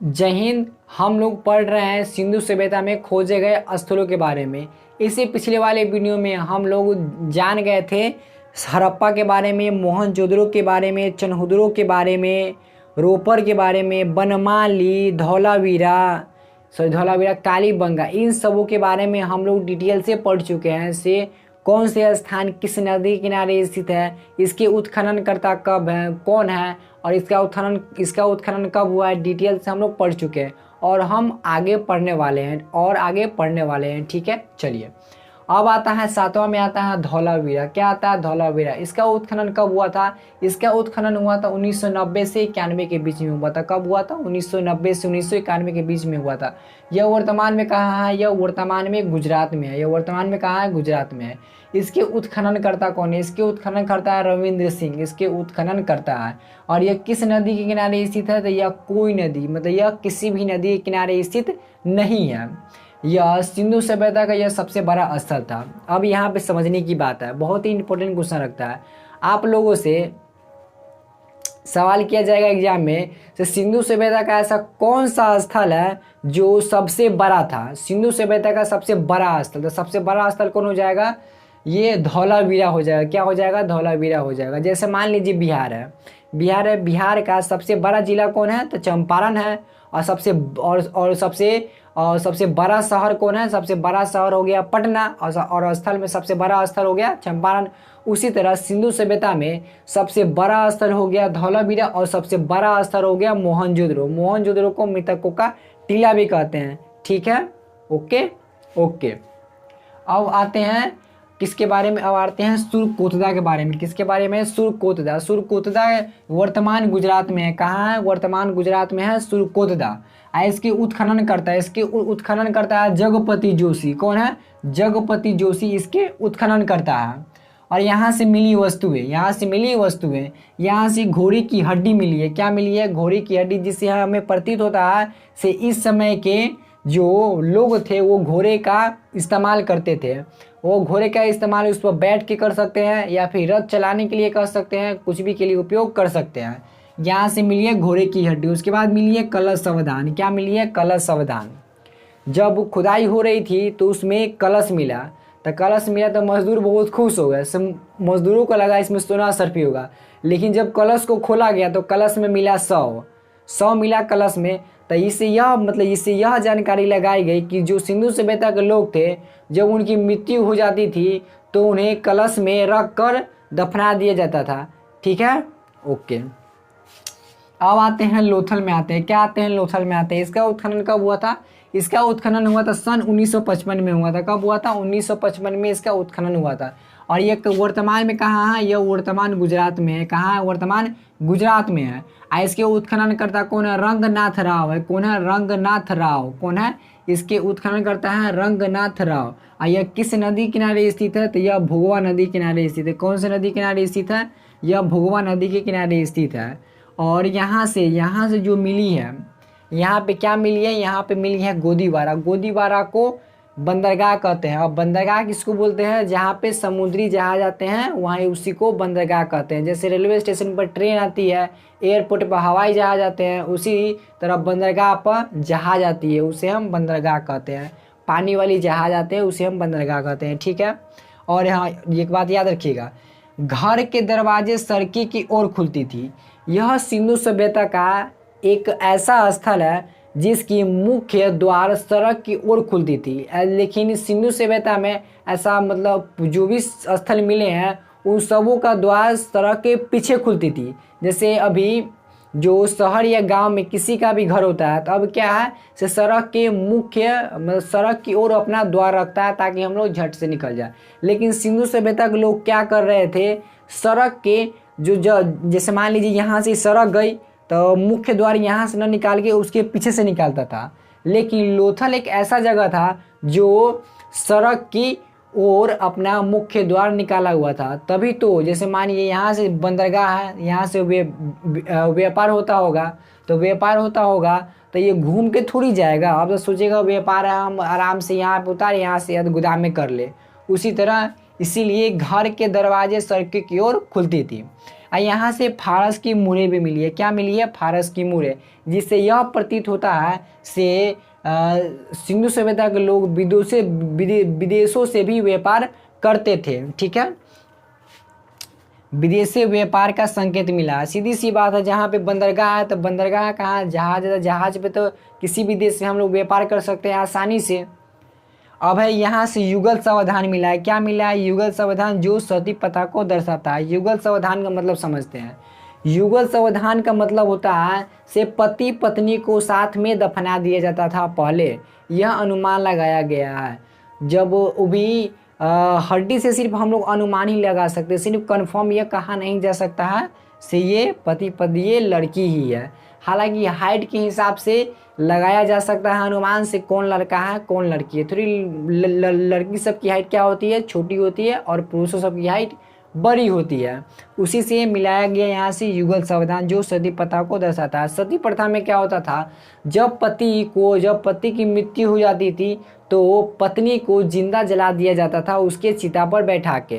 जय हिंद। हम लोग पढ़ रहे हैं सिंधु सभ्यता में खोजे गए स्थलों के बारे में। इससे पिछले वाले वीडियो में हम लोग जान गए थे हड़प्पा के बारे में, मोहनजोदड़ो के बारे में, चनहुदड़ो के बारे में, रोपर के बारे में, बनमाली, धौलावीरा, कालीबंगा, इन सबों के बारे में हम लोग डिटेल से पढ़ चुके हैं। से कौन से स्थान किस नदी किनारे स्थित है, इसके उत्खननकर्ता कब है, कौन है, और इसका उत्खनन कब हुआ है, डिटेल से हम लोग पढ़ चुके हैं और हम आगे पढ़ने वाले हैं। ठीक है, चलिए अब आता है सातवां में आता है धौलावीरा। क्या आता है? धौलावीरा। इसका उत्खनन कब हुआ था? इसका उत्खनन हुआ था 1990 से 91 के बीच में हुआ था। कब हुआ था? 1990 से 1991 के बीच में हुआ था। यह वर्तमान में कहाँ है? यह वर्तमान में गुजरात में है। गुजरात में है। इसके उत्खननकर्ता कौन है? इसके उत्खननकर्ता है रविंद्र सिंह। इसके उत्खननकर्ता है। और यह किस नदी के किनारे स्थित है? तो यह कोई नदी, मतलब यह किसी भी नदी के किनारे स्थित नहीं है। यह सिंधु सभ्यता का यह सबसे बड़ा स्थल था। अब यहाँ पे समझने की बात है, बहुत ही इंपॉर्टेंट क्वेश्चन रखता है। आप लोगों से सवाल किया जाएगा एग्जाम में, तो सिंधु सभ्यता का ऐसा कौन सा स्थल है जो सबसे बड़ा था? सिंधु सभ्यता का सबसे बड़ा स्थल, तो सबसे बड़ा स्थल कौन हो जाएगा? ये धौलावीरा हो जाएगा। क्या हो जाएगा? धौलावीरा हो जाएगा। जैसे मान लीजिए बिहार है, बिहार का सबसे बड़ा जिला कौन है? तो चंपारण है। और सबसे बड़ा शहर कौन है? सबसे बड़ा शहर हो गया पटना, और स्थल में सबसे बड़ा स्थल हो गया चंपारण। उसी तरह सिंधु सभ्यता में सबसे बड़ा स्थल हो गया धौलावीरा और सबसे बड़ा स्थल हो गया मोहनजोदड़ो को मृतकों का टीला भी कहते हैं। ठीक है, ओके। अब आते हैं किसके बारे में? अब आते हैं सुरकोतदा के बारे में। किसके बारे में? सुरकोतदा वर्तमान गुजरात में है। कहाँ है? वर्तमान गुजरात में है सुरकोतदा। इसके उत्खनन करता है जगपति जोशी। कौन है? जगपति जोशी इसके उत्खनन करता है। और यहाँ से मिली वस्तुएं, यहाँ से घोड़े की हड्डी मिली है। क्या मिली है? घोड़े की हड्डी, जिससे हमें प्रतीत होता है से इस समय के जो लोग थे वो घोड़े का इस्तेमाल करते थे। वो घोड़े का इस्तेमाल उस पर बैठ के कर सकते हैं या फिर रथ चलाने के लिए कर सकते हैं, कुछ भी के लिए उपयोग कर सकते हैं। यहाँ से मिली है घोड़े की हड्डी। उसके बाद मिली है कलश संविधान। क्या मिली है? कलश संविधान। जब खुदाई हो रही थी तो उसमें कलश मिला, तो मजदूर बहुत खुश हो गए। मजदूरों को लगा इसमें सोना सर्फी होगा। लेकिन जब कलश को खोला गया तो कलश में मिला 100 मिला कलश में। तो इससे यह जानकारी लगाई गई कि जो सिंधु सभ्यता के लोग थे, जब उनकी मृत्यु हो जाती थी तो उन्हें कलश में रख कर दफना दिया जाता था। ठीक है, ओके। अब आते हैं लोथल में आते हैं। क्या आते हैं? लोथल में आते हैं। इसका उत्खनन कब हुआ था? इसका उत्खनन हुआ था सन 1955 में हुआ था। कब हुआ था? 1955 में इसका उत्खनन हुआ था। और ये वर्तमान में कहाँ है? यह वर्तमान गुजरात में है। कहाँ है? वर्तमान गुजरात में है। इसके उत्खननकर्ता कौन है? रंगनाथ राव है। कौन है? रंगनाथ राव। कौन है? इसके उत्खननकर्ता है रंगनाथ राव। और यह किस नदी किनारे स्थित है? तो यह भोगवा नदी किनारे स्थित है। कौन सी नदी किनारे स्थित है? यह भोगवा नदी के किनारे स्थित है। और यहाँ से जो मिली है, यहाँ पे क्या मिली है? यहाँ पे मिली है गोदीवारा को बंदरगाह कहते हैं। और बंदरगाह किसको बोलते हैं? जहाँ पे समुद्री जहाज आते हैं वहीं उसी को बंदरगाह कहते हैं। जैसे रेलवे स्टेशन पर ट्रेन आती है, एयरपोर्ट पर हवाई जहाज आते हैं, उसी तरह बंदरगाह पर जहाज आती है, उसे हम बंदरगाह कहते हैं। पानी वाली जहाज आते हैं उसे हम बंदरगाह कहते हैं। ठीक है। और यहाँ एक बात याद रखिएगा, घर के दरवाजे सड़की की ओर खुलती थी। यह सिंधु सभ्यता का एक ऐसा स्थल है जिसकी मुख्य द्वार सड़क की ओर खुलती थी। लेकिन सिंधु सभ्यता में ऐसा जो भी स्थल मिले हैं उन सबों का द्वार सड़क के पीछे खुलती थी। जैसे अभी जो शहर या गांव में किसी का भी घर होता है तो अब क्या है, से सड़क की ओर अपना द्वार रखता है ताकि हम लोग झट से निकल जाए। लेकिन सिंधु सभ्यता के लोग क्या कर रहे थे, सड़क के जैसे मान लीजिए यहाँ से सड़क गई तो मुख्य द्वार यहाँ से न निकाल के उसके पीछे से निकालता था। लेकिन लोथल एक ऐसा जगह था जो सड़क की ओर अपना मुख्य द्वार निकाला हुआ था। तभी तो जैसे मानिए यहाँ से बंदरगाह है, यहाँ से व्यापार होता होगा तो ये घूम के थोड़ी जाएगा। आप तो सोचेगा व्यापार है, हम आराम से यहाँ पे उतार, यहाँ से गोदाम में कर ले। उसी तरह इसीलिए घर के दरवाजे सड़क की ओर खुलती थी। और यहाँ से फारस की मुहरें भी मिली है। क्या मिली है? फारस की मुहरें, जिससे यह प्रतीत होता है से सिंधु सभ्यता के लोग विदेशों से भी व्यापार करते थे। ठीक है, विदेश से व्यापार का संकेत मिला। सीधी सी बात है, जहाँ पे बंदरगाह है तो बंदरगाह कहाँ, जहाज है, जहाज पे तो किसी भी देश से हम लोग व्यापार कर सकते हैं आसानी से। अब है यहाँ से युगल सावधान मिला है। क्या मिला है? युगल सावधान, जो सती प्रथा को दर्शाता है। युगल सावधान का मतलब समझते हैं। युगल सावधान का मतलब होता है से पति पत्नी को साथ में दफना दिया जाता था पहले। यह अनुमान लगाया गया है। जब वो भी हड्डी से सिर्फ हम लोग अनुमान ही लगा सकते, सिर्फ कंफर्म यह कहा नहीं जा सकता है से ये पति पत्नी ये लड़की ही है। हालांकि हाइट के हिसाब से लगाया जा सकता है अनुमान से कौन लड़का है कौन लड़की है। थोड़ी लड़की सबकी हाइट क्या होती है? छोटी होती है, और पुरुषों सबकी हाइट बड़ी होती है। उसी से मिलाया गया यहाँ से युगल सावधान, जो सती प्रथा को दर्शाता है। सती प्रथा में क्या होता था? जब पति की मृत्यु हो जाती थी तो पत्नी को जिंदा जला दिया जाता था उसके चिता पर बैठा के।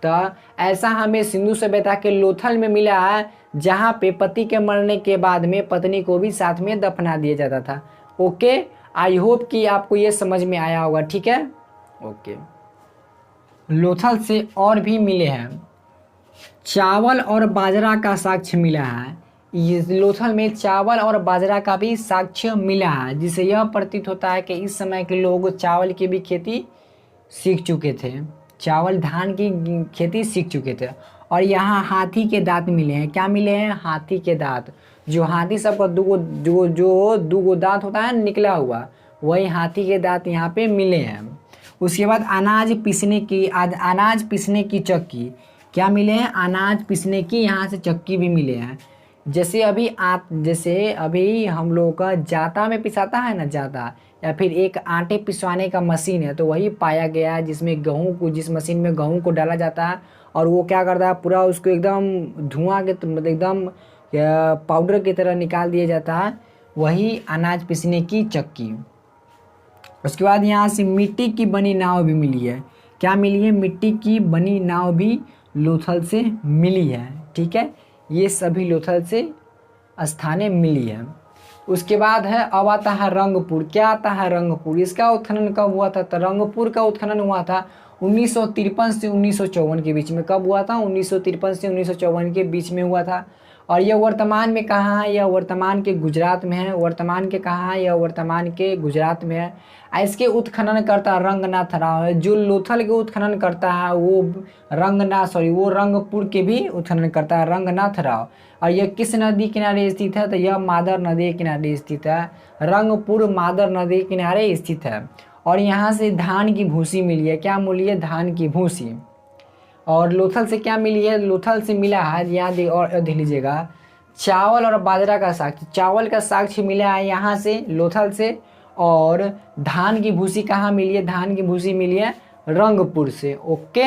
तो ऐसा हमें सिंधु सभ्यता के लोथल में मिला है, जहाँ पे पति के मरने के बाद में पत्नी को भी साथ में दफना दिया जाता था। ओके, आई होप कि आपको ये समझ में आया होगा। ठीक है, ओके। लोथल से और भी मिले हैं, चावल और बाजरा का साक्ष्य मिला है। इस लोथल में चावल और बाजरा का भी साक्ष्य मिला है, जिससे यह प्रतीत होता है कि इस समय के लोग चावल की भी खेती सीख चुके थे, चावल धान की खेती सीख चुके थे। और यहाँ हाथी के दांत मिले हैं। क्या मिले हैं? हाथी के दांत, जो हाथी सबका दूगो दांत होता है निकला हुआ, वही हाथी के दांत यहाँ पे मिले हैं। उसके बाद अनाज पीसने की चक्की, क्या मिले हैं? अनाज पीसने की यहाँ से चक्की भी मिले हैं। जैसे अभी हम लोग का जाता में पिसाता है ना, जाता, या फिर एक आटे पिसवाने का मशीन है, तो वही पाया गया है जिस मशीन में गेहूँ को डाला जाता है और वो क्या करता है, पूरा उसको एकदम धुआं के मतलब एकदम पाउडर की तरह निकाल दिया जाता है, वही अनाज पीसने की चक्की। उसके बाद यहाँ से मिट्टी की बनी नाव भी मिली है। क्या मिली है? मिट्टी की बनी नाव भी लोथल से मिली है। ठीक है, ये सभी लोथल से स्थानें मिली है। उसके बाद है, अब आता है रंगपुर। क्या आता है? रंगपुर। इसका उत्खनन कब हुआ था? तो रंगपुर का उत्खनन हुआ था 1953 से 1954 के बीच में। कब हुआ था? 1953 से 1954 के बीच में हुआ था। और यह वर्तमान में कहाँ है? यह वर्तमान के गुजरात में है। वर्तमान के कहाँ है? यह वर्तमान के गुजरात में है। इसके उत्खनन करता रंगनाथ राव है। जो लोथल के उत्खनन करता है वो रंगपुर के भी उत्खनन करता है रंगनाथ राव। और यह किस नदी किनारे स्थित है? तो यह मादर नदी किनारे स्थित है। रंगपुर मादर नदी किनारे स्थित है। और यहाँ से धान की भूसी मिली है। क्या मिली है? धान की भूसी। और लोथल से क्या मिली है? लोथल से मिला है, याद और देख लीजिएगा, चावल और बाजरा का साक्ष्य। चावल का साक्ष्य मिला है यहाँ से लोथल से। और धान की भूसी कहाँ मिली है? धान की भूसी मिली है रंगपुर से। ओके,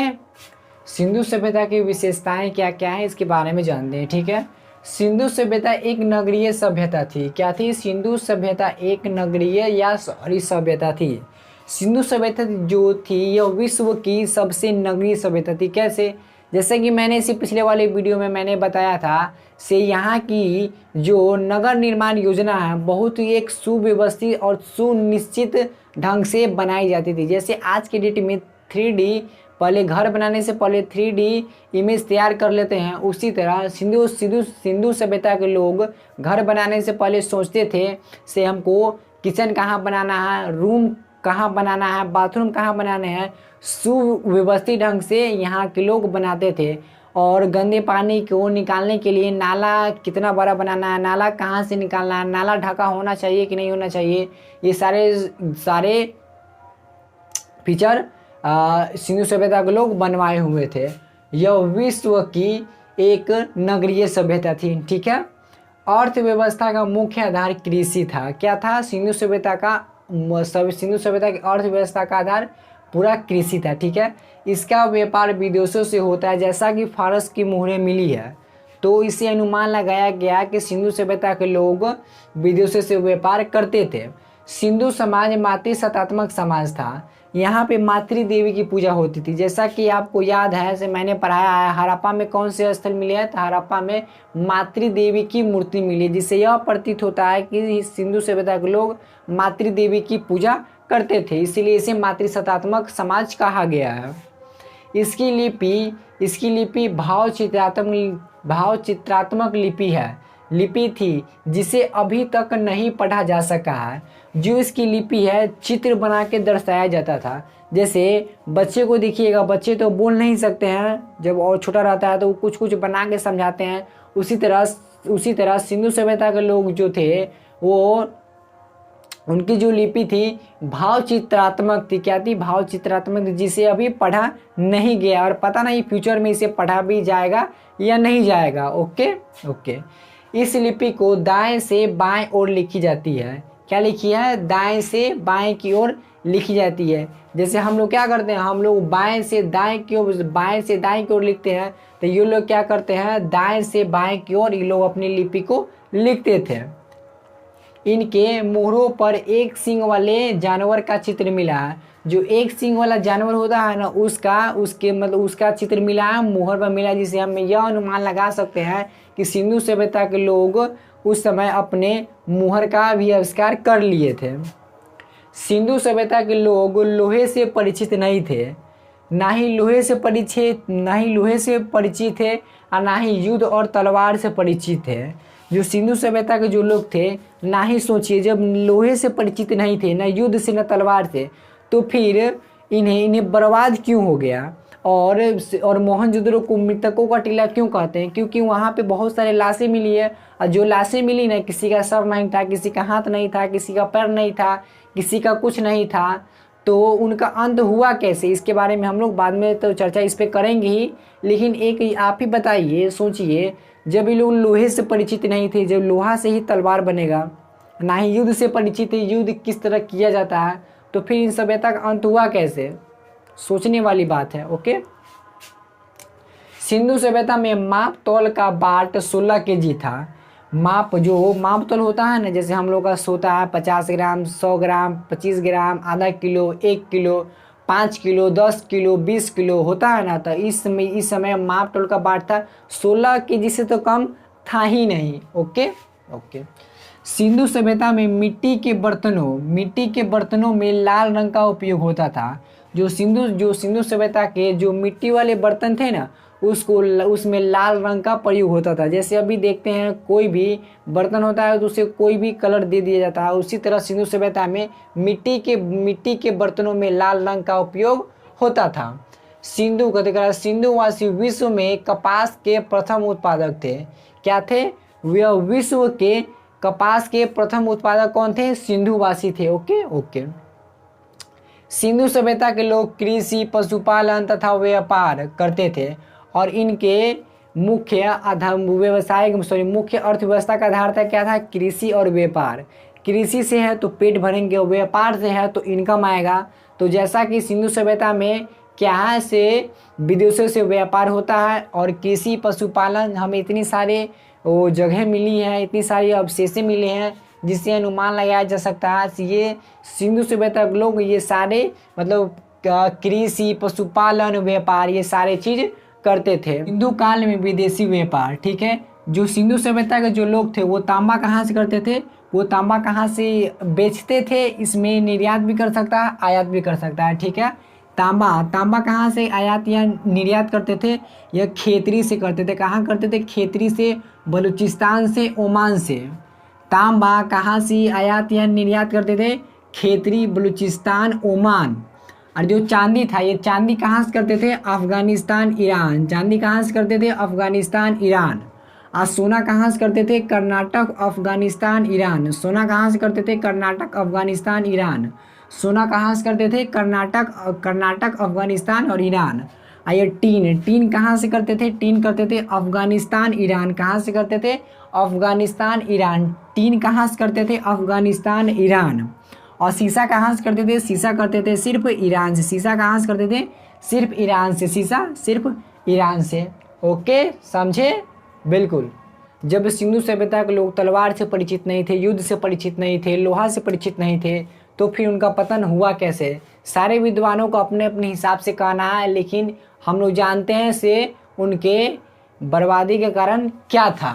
सिंधु सभ्यता की विशेषताएं क्या क्या है इसके बारे में जानते हैं। ठीक है, सिंधु सभ्यता एक नगरीय सभ्यता थी। क्या थी? सिंधु सभ्यता एक नगरीय या शहरी सभ्यता थी। सिंधु सभ्यता जो थी यह विश्व की सबसे नगरीय सभ्यता थी। कैसे? जैसे कि मैंने इसी पिछले वाले वीडियो में मैंने बताया था से यहाँ की जो नगर निर्माण योजना है बहुत ही एक सुव्यवस्थित और सुनिश्चित ढंग से बनाई जाती थी। जैसे आज के डेट में 3D पहले घर बनाने से पहले 3D इमेज तैयार कर लेते हैं, उसी तरह सिंधु सभ्यता के लोग घर बनाने से पहले सोचते थे से हमको किचन कहाँ बनाना है, रूम कहाँ बनाना है, बाथरूम कहाँ बनाने हैं, सुव्यवस्थित ढंग से यहाँ के लोग बनाते थे। और गंदे पानी को निकालने के लिए नाला कितना बड़ा बनाना है, नाला कहाँ से निकालना है, नाला ढका होना चाहिए कि नहीं होना चाहिए, ये सारे फीचर सिंधु सभ्यता के लोग बनवाए हुए थे। यह विश्व की एक नगरीय सभ्यता थी। ठीक है, अर्थव्यवस्था का मुख्य आधार कृषि था। क्या था? सिंधु सभ्यता की अर्थव्यवस्था का आधार पूरा कृषि था। ठीक है, इसका व्यापार विदेशों से होता है। जैसा कि फारस की मुहरें मिली है तो इसे अनुमान लगाया गया कि सिंधु सभ्यता के लोग विदेशों से व्यापार करते थे। सिंधु समाज मातृ सत्तात्मक समाज था। यहाँ पे मातृ देवी की पूजा होती थी। जैसा कि आपको याद है, से मैंने पढ़ाया है, हड़प्पा में कौन से स्थल मिले हैं, तो हड़प्पा में मातृ देवी की मूर्ति मिली है, जिससे यह प्रतीत होता है कि सिंधु सभ्यता के लोग मातृ देवी की पूजा करते थे, इसीलिए इसे मातृसत्तात्मक समाज कहा गया है। इसकी लिपि भाव चित्रात्मक लिपि थी, जिसे अभी तक नहीं पढ़ा जा सका है। जो इसकी लिपि है, चित्र बना के दर्शाया जाता था। जैसे बच्चे को देखिएगा, बच्चे तो बोल नहीं सकते हैं, जब और छोटा रहता है तो वो कुछ कुछ बना के समझाते हैं। उसी तरह सिंधु सभ्यता के लोग जो थे, वो उनकी जो लिपि थी भाव चित्रात्मक थी। क्या थी? भाव चित्रात्मक थी, जिसे अभी पढ़ा नहीं गया और पता नहीं फ्यूचर में इसे पढ़ा भी जाएगा या नहीं जाएगा। ओके। इस लिपि को दाएं से बाएं ओर लिखी जाती है। क्या लिखी है? दाएं से बाएं की ओर लिखी जाती है। जैसे हम लोग क्या करते हैं, हम लोग बाएं से दाएं की ओर लिखते हैं, तो ये लोग क्या करते हैं, दाएं से बाएं की ओर ये लोग अपनी लिपि को लिखते थे। इनके मोहरों पर एक सींग वाले जानवर का चित्र मिला है। जो एक सींग वाला जानवर होता है ना, उसका चित्र मिला है, मोहर पर मिला है, जिसे हम यह अनुमान लगा सकते हैं कि सिंधु सभ्यता के लोग उस समय अपने मोहर का भी आविष्कार कर लिए थे। सिंधु सभ्यता के लोग लोहे से परिचित नहीं थे, ना ही लोहे से परिचित थे और ना ही युद्ध और तलवार से परिचित थे। जो सिंधु सभ्यता के जो लोग थे, ना ही सोचिए, जब लोहे से परिचित नहीं थे, ना युद्ध से, ना तलवार से, तो फिर इन्हें बर्बाद क्यों हो गया। और मोहनजोदड़ो को मृतकों का टीला क्यों कहते हैं? क्योंकि वहाँ पे बहुत सारे लाशें मिली है, और जो लाशें मिली ना, किसी का सर नहीं था, किसी का हाथ नहीं था, किसी का पैर नहीं था, किसी का कुछ नहीं था, तो उनका अंत हुआ कैसे, इसके बारे में हम लोग बाद में तो चर्चा इस पर करेंगे ही। लेकिन एक आप ही बताइए, सोचिए, जब ये लोग लोहे से परिचित नहीं थे, जब लोहा से ही तलवार बनेगा, ना ही युद्ध से परिचित थे, युद्ध किस तरह किया जाता है, तो फिर इन सभ्यता का अंत हुआ कैसे? सोचने वाली बात है। ओके। सिंधु सभ्यता में माप तौल का बाट 16 kg था। माप तौल होता है ना, जैसे हम लोग का होता है 50 ग्राम, 100 ग्राम, 25 ग्राम, आधा kilo, 1 kilo, 5 kilo, 10 kilo, 20 kilo होता है ना। तो इस समय माप तौल का बाट था 16 kg से तो कम था ही नहीं। ओके। सिंधु सभ्यता में मिट्टी के बर्तनों में लाल रंग का उपयोग होता था। जो सिंधु सभ्यता के जो मिट्टी वाले बर्तन थे ना, उसमें लाल रंग का प्रयोग होता था। जैसे अभी देखते हैं, कोई भी बर्तन होता है तो उसे कोई भी कलर दे दिया जाता है, उसी तरह सिंधु सभ्यता में मिट्टी के बर्तनों में लाल रंग का उपयोग होता था। सिंधुवासी विश्व में कपास के प्रथम उत्पादक थे। क्या थे? वह विश्व के कपास के प्रथम उत्पादक कौन थे? सिंधुवासी थे। ओके। सिंधु सभ्यता के लोग कृषि, पशुपालन तथा व्यापार करते थे, और इनके मुख्य अर्थव्यवस्था का आधार था, क्या था? कृषि और व्यापार। कृषि से है तो पेट भरेंगे, व्यापार से है तो इनकम आएगा। तो जैसा कि सिंधु सभ्यता में क्या से विदेशों से व्यापार होता है, और कृषि, पशुपालन, हमें इतनी सारे वो जगह मिली हैं, इतनी सारी अवशेषें मिले हैं, जिससे अनुमान लगाया जा सकता है कि ये सिंधु सभ्यता के लोग ये सारे मतलब कृषि, पशुपालन, व्यापार, ये सारे चीज करते थे। सिंधु काल में विदेशी व्यापार, ठीक है। जो सिंधु सभ्यता के जो लोग थे, वो तांबा कहाँ से करते थे? वो तांबा कहाँ से बेचते थे? इसमें निर्यात भी कर सकता है, आयात भी कर सकता है, ठीक है। तांबा कहाँ से आयात या निर्यात करते थे? यह खेतरी से करते थे। कहाँ करते थे? खेतरी से, बलूचिस्तान से, ओमान से। तांबा कहाँ से आयात या निर्यात करते थे? खेतरी, बलूचिस्तान, ओमान। और जो चांदी था, ये चांदी कहाँ से करते थे? अफगानिस्तान, ईरान। चांदी कहाँ से करते थे? अफगानिस्तान, ईरान। और सोना कहाँ से करते थे? कर्नाटक, अफगानिस्तान, ईरान। सोना कहाँ से करते थे? कर्नाटक, अफगानिस्तान, ईरान। सोना कहाँ से करते थे? कर्नाटक, अफगानिस्तान और ईरान। और ये टीन कहाँ से करते थे? टीन करते थे अफगानिस्तान, ईरान। कहाँ से करते थे? अफगानिस्तान, ईरान। टीन कहाँ से करते थे? अफगानिस्तान, ईरान। और शीशा कहाँ से करते थे? शीशा करते थे सिर्फ ईरान से। शीशा कहाँ से करते थे? सिर्फ ईरान से। शीशा सिर्फ ईरान से। ओके, समझे? बिल्कुल। जब सिंधु सभ्यता के लोग तलवार से परिचित नहीं थे, युद्ध से परिचित नहीं थे, लोहा से परिचित नहीं थे, तो फिर उनका पतन हुआ कैसे। सारे विद्वानों को अपने अपने हिसाब से कहना है, लेकिन हम लोग जानते हैं से उनके बर्बादी के कारण क्या था।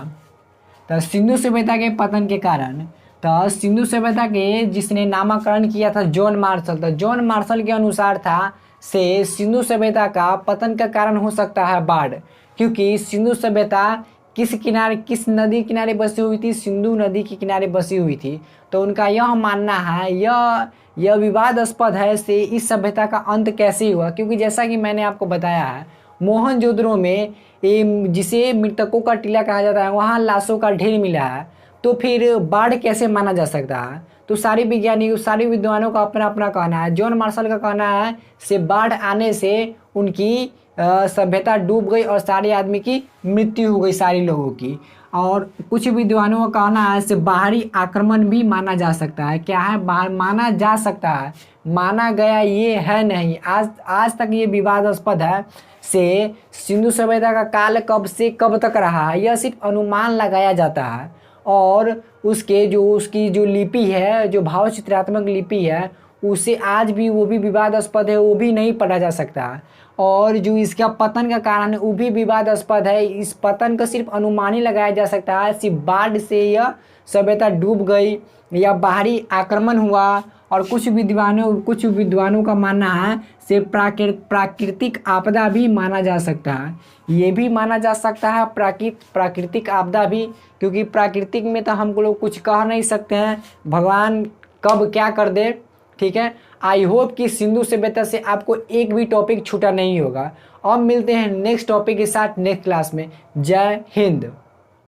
तो सिंधु सभ्यता के पतन के कारण, तो सिंधु सभ्यता के जिसने नामकरण किया था जॉन मार्शल, तो जॉन मार्शल के अनुसार था से सिंधु सभ्यता का पतन का कारण हो सकता है बाढ़, क्योंकि सिंधु सभ्यता किस नदी किनारे बसी हुई थी, सिंधु नदी के किनारे बसी हुई थी। तो उनका यह मानना है, यह विवादास्पद है से इस सभ्यता का अंत कैसे हुआ, क्योंकि जैसा कि मैंने आपको बताया है मोहनजोदड़ो में जिसे मृतकों का टीला कहा जाता है वहाँ लाशों का ढेर मिला है, तो फिर बाढ़ कैसे माना जा सकता है। तो सारी विद्वानों का अपना अपना कहना है। जॉन मार्शल का कहना है से बाढ़ आने से उनकी सभ्यता डूब गई और सारे आदमी की मृत्यु हो गई, सारे लोगों की। और कुछ विद्वानों का कहना है से बाहरी आक्रमण भी माना जा सकता है। क्या है, बाहर माना जा सकता है, माना गया ये है नहीं। आज तक ये विवादास्पद है से सिंधु सभ्यता का काल कब से कब तक रहा है, यह सिर्फ अनुमान लगाया जाता है। और उसकी जो लिपि है, जो भाव चित्रात्मक लिपि है, उसे आज भी वो भी विवादास्पद है, वो भी नहीं पढ़ा जा सकता। और जो इसका पतन का कारण है वो भी विवादास्पद है। इस पतन का सिर्फ अनुमान ही लगाया जा सकता है, सिर्फ बाढ़ से यह सभ्यता डूब गई या बाहरी आक्रमण हुआ। और कुछ विद्वानों का मानना है से प्राकृतिक आपदा भी माना जा सकता है। ये भी माना जा सकता है प्राकृतिक आपदा भी, क्योंकि प्राकृतिक में तो हम लोग कुछ कह नहीं सकते हैं, भगवान कब क्या कर दे। ठीक है, आई होप कि सिंधु सभ्यता से आपको एक भी टॉपिक छूटा नहीं होगा। अब मिलते हैं नेक्स्ट टॉपिक के साथ नेक्स्ट क्लास में। जय हिंद।